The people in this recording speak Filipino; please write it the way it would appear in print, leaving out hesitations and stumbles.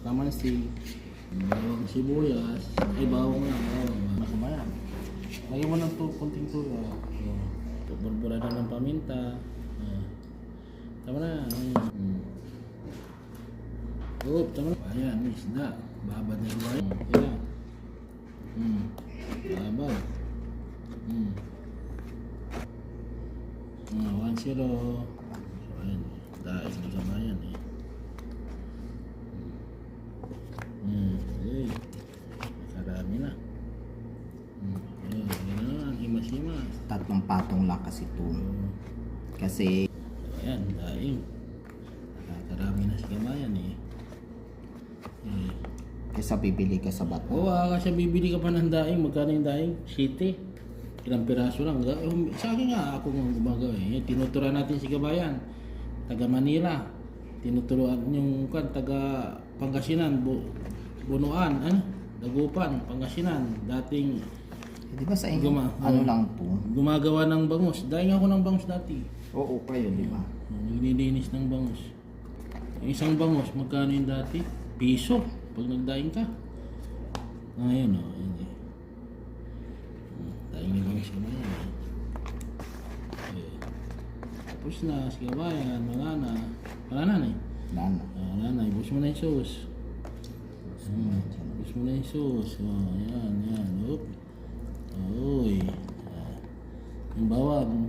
kalamansi, bawang sibuyas, ay bawang lang, makabayan. Lagyan mo ng kunting tuyo. Burbura na ng paminta. Tama na. Tama na. Ayan, isda. Babad na ruway. Ayan. Babad. 1-0. So, ayan. Dahil sa kabayan eh. Okay. Karami na. Ayan, himas-himas. 3 patong lang kasi ito. Kasi Ayan, daing. Nakakarami na sa kabayan eh. kaysa bibili ka sa bato. Oo, kasi bibili ka pa ng daing. Magkano yung daing? City. Ilang piraso lang. Sa akin nga, ako nga gumagawa eh. Tinuturuan natin si kabayan. Taga Manila. Tinuturuan yung taga Pangasinan. Bunuan. Dagupan. Pangasinan. Dating Di ba sa inyo, ano lang po? gumagawa ng bangus. Daing ako ng bangus dati. Oo kayo, di ba? Nililinis ng bangus. Yung isang bangus, magkano yung dati? Piso. Pag nagdaing ka. Ngayon o. Daing yung bangus ka na yan. Tapos na, si kabayan, wala na. Wala na eh. Wala na, ibus mo na yung sauce. Ibus mo na yung sauce. Yan. Oop. Uy. Yung bawang.